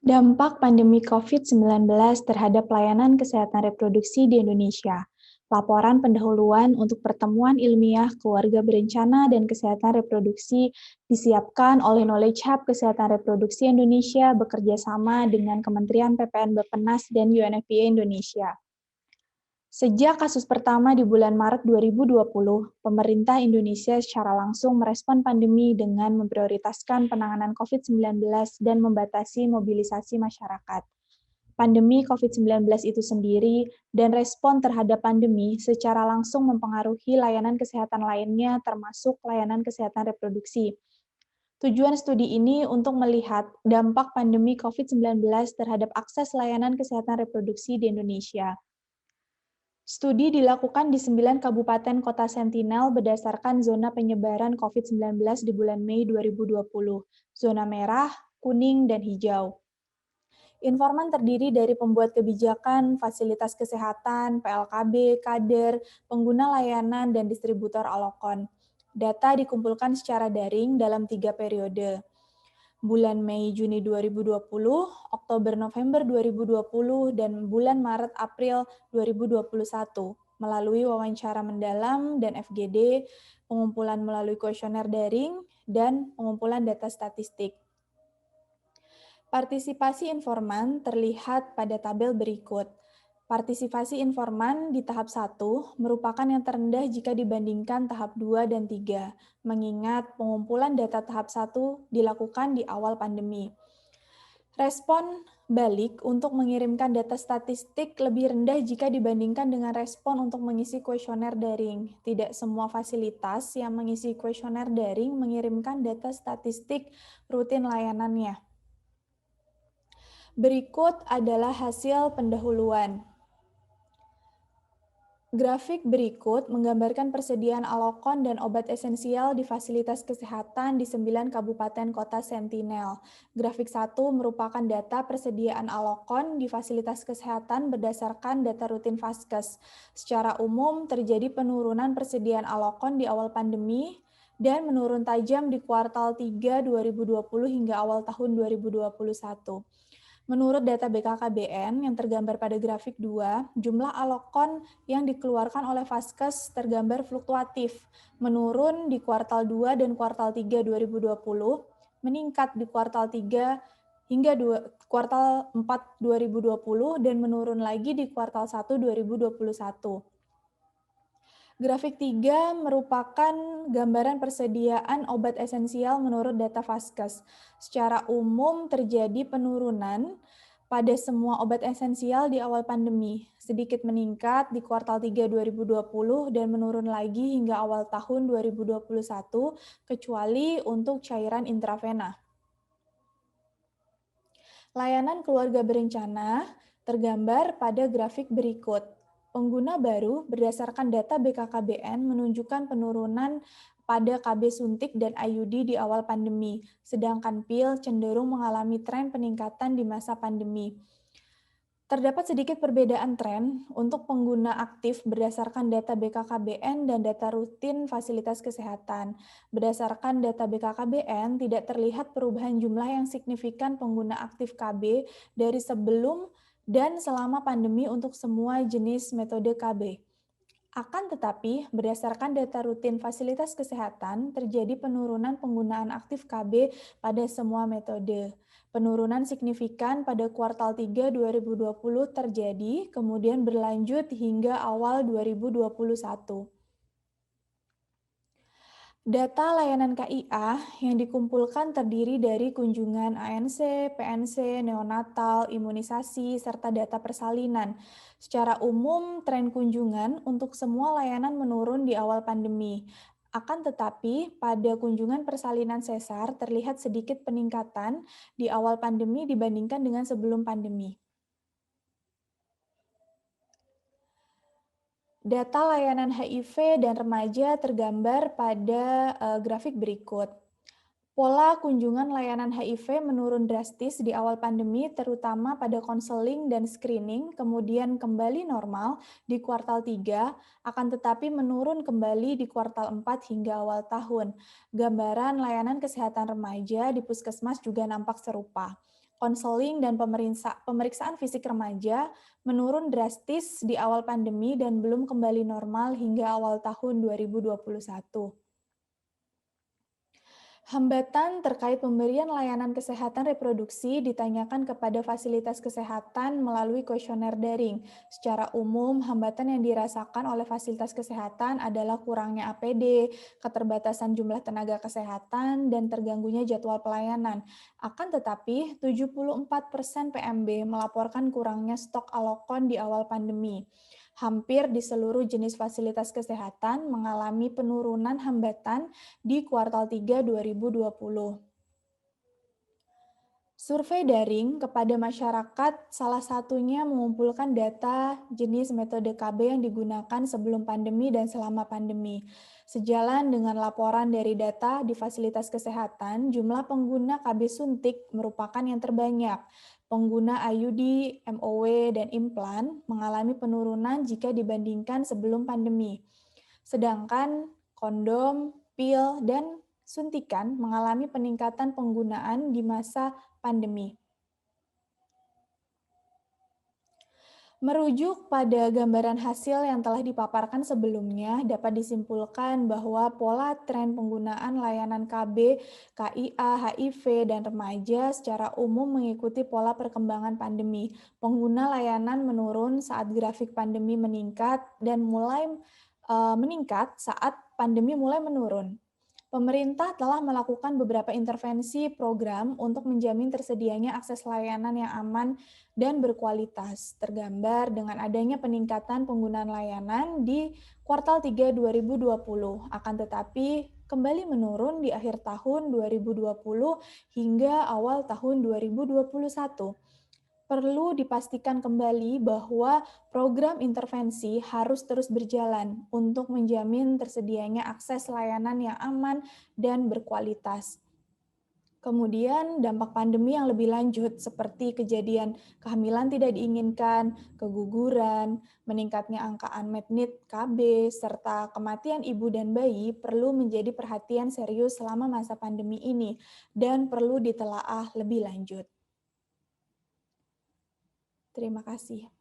Dampak pandemi COVID-19 terhadap pelayanan kesehatan reproduksi di Indonesia. Laporan pendahuluan untuk pertemuan ilmiah keluarga berencana dan kesehatan reproduksi disiapkan oleh Knowledge Hub Kesehatan Reproduksi Indonesia bekerja sama dengan Kementerian PPN Bappenas dan UNFPA Indonesia. Sejak kasus pertama di bulan Maret 2020, pemerintah Indonesia secara langsung merespon pandemi dengan memprioritaskan penanganan COVID-19 dan membatasi mobilisasi masyarakat. Pandemi COVID-19 itu sendiri dan respon terhadap pandemi secara langsung mempengaruhi layanan kesehatan lainnya termasuk layanan kesehatan reproduksi. Tujuan studi ini untuk melihat dampak pandemi COVID-19 terhadap akses layanan kesehatan reproduksi di Indonesia. Studi dilakukan di 9 kabupaten kota sentinel berdasarkan zona penyebaran COVID-19 di bulan Mei 2020, zona merah, kuning, dan hijau. Informan terdiri dari pembuat kebijakan, fasilitas kesehatan, PLKB, kader, pengguna layanan, dan distributor alokon. Data dikumpulkan secara daring dalam 3 periode. Bulan Mei-Juni 2020, Oktober-November 2020, dan bulan Maret-April 2021 melalui wawancara mendalam dan FGD, pengumpulan melalui kuesioner daring, dan pengumpulan data statistik. Partisipasi informan terlihat pada tabel berikut. Partisipasi informan di tahap 1 merupakan yang terendah jika dibandingkan tahap 2 dan 3, mengingat pengumpulan data tahap 1 dilakukan di awal pandemi. Respon balik untuk mengirimkan data statistik lebih rendah jika dibandingkan dengan respon untuk mengisi kuesioner daring. Tidak semua fasilitas yang mengisi kuesioner daring mengirimkan data statistik rutin layanannya. Berikut adalah hasil pendahuluan. Grafik berikut menggambarkan persediaan alokon dan obat esensial di fasilitas kesehatan di 9 kabupaten kota sentinel. Grafik 1 merupakan data persediaan alokon di fasilitas kesehatan berdasarkan data rutin Vaskes. Secara umum, terjadi penurunan persediaan alokon di awal pandemi dan menurun tajam di kuartal 3 2020 hingga awal tahun 2021. Menurut data BKKBN yang tergambar pada grafik 2, jumlah alokon yang dikeluarkan oleh Vaskes tergambar fluktuatif, menurun di kuartal 2 dan kuartal 3 2020, meningkat di kuartal 3 hingga kuartal 4 2020, dan menurun lagi di kuartal 1 2021. Grafik 3 merupakan gambaran persediaan obat esensial menurut data Vaskes. Secara umum terjadi penurunan pada semua obat esensial di awal pandemi, sedikit meningkat di kuartal 3 2020 dan menurun lagi hingga awal tahun 2021, kecuali untuk cairan intravena. Layanan keluarga berencana tergambar pada grafik berikut. Pengguna baru berdasarkan data BKKBN menunjukkan penurunan pada KB suntik dan IUD di awal pandemi, sedangkan pil cenderung mengalami tren peningkatan di masa pandemi. Terdapat sedikit perbedaan tren untuk pengguna aktif berdasarkan data BKKBN dan data rutin fasilitas kesehatan. Berdasarkan data BKKBN, tidak terlihat perubahan jumlah yang signifikan pengguna aktif KB dari sebelum dan selama pandemi untuk semua jenis metode KB. Akan tetapi, berdasarkan data rutin fasilitas kesehatan, terjadi penurunan penggunaan aktif KB pada semua metode. Penurunan signifikan pada kuartal 3 2020 terjadi, kemudian berlanjut hingga awal 2021. Data layanan KIA yang dikumpulkan terdiri dari kunjungan ANC, PNC, neonatal, imunisasi, serta data persalinan. Secara umum, tren kunjungan untuk semua layanan menurun di awal pandemi. Akan tetapi, pada kunjungan persalinan sesar terlihat sedikit peningkatan di awal pandemi dibandingkan dengan sebelum pandemi. Data layanan HIV dan remaja tergambar pada grafik berikut. Pola kunjungan layanan HIV menurun drastis di awal pandemi, terutama pada konseling dan screening, kemudian kembali normal di kuartal 3, akan tetapi menurun kembali di kuartal 4 hingga awal tahun. Gambaran layanan kesehatan remaja di puskesmas juga nampak serupa. konseling dan pemeriksaan fisik remaja menurun drastis di awal pandemi dan belum kembali normal hingga awal tahun 2021. Hambatan terkait pemberian layanan kesehatan reproduksi ditanyakan kepada fasilitas kesehatan melalui kuesioner daring. Secara umum, hambatan yang dirasakan oleh fasilitas kesehatan adalah kurangnya APD, keterbatasan jumlah tenaga kesehatan, dan terganggunya jadwal pelayanan. Akan tetapi, 74% PMB melaporkan kurangnya stok alokon di awal pandemi. Hampir di seluruh jenis fasilitas kesehatan mengalami penurunan hambatan di kuartal 3 2020. Survei daring kepada masyarakat salah satunya mengumpulkan data jenis metode KB yang digunakan sebelum pandemi dan selama pandemi. Sejalan dengan laporan dari data di fasilitas kesehatan, jumlah pengguna KB suntik merupakan yang terbanyak. Pengguna IUD, MOW, dan implan mengalami penurunan jika dibandingkan sebelum pandemi. Sedangkan kondom, pil, dan suntikan mengalami peningkatan penggunaan di masa pandemi. Merujuk pada gambaran hasil yang telah dipaparkan sebelumnya, dapat disimpulkan bahwa pola tren penggunaan layanan KB, KIA, HIV, dan remaja secara umum mengikuti pola perkembangan pandemi. Pengguna layanan menurun saat grafik pandemi meningkat dan mulai meningkat saat pandemi mulai menurun. Pemerintah telah melakukan beberapa intervensi program untuk menjamin tersedianya akses layanan yang aman dan berkualitas, tergambar dengan adanya peningkatan penggunaan layanan di kuartal 3 2020, akan tetapi kembali menurun di akhir tahun 2020 hingga awal tahun 2021. Perlu dipastikan kembali bahwa program intervensi harus terus berjalan untuk menjamin tersedianya akses layanan yang aman dan berkualitas. Kemudian dampak pandemi yang lebih lanjut seperti kejadian kehamilan tidak diinginkan, keguguran, meningkatnya angka unmet need KB, serta kematian ibu dan bayi perlu menjadi perhatian serius selama masa pandemi ini dan perlu ditelaah lebih lanjut. Terima kasih.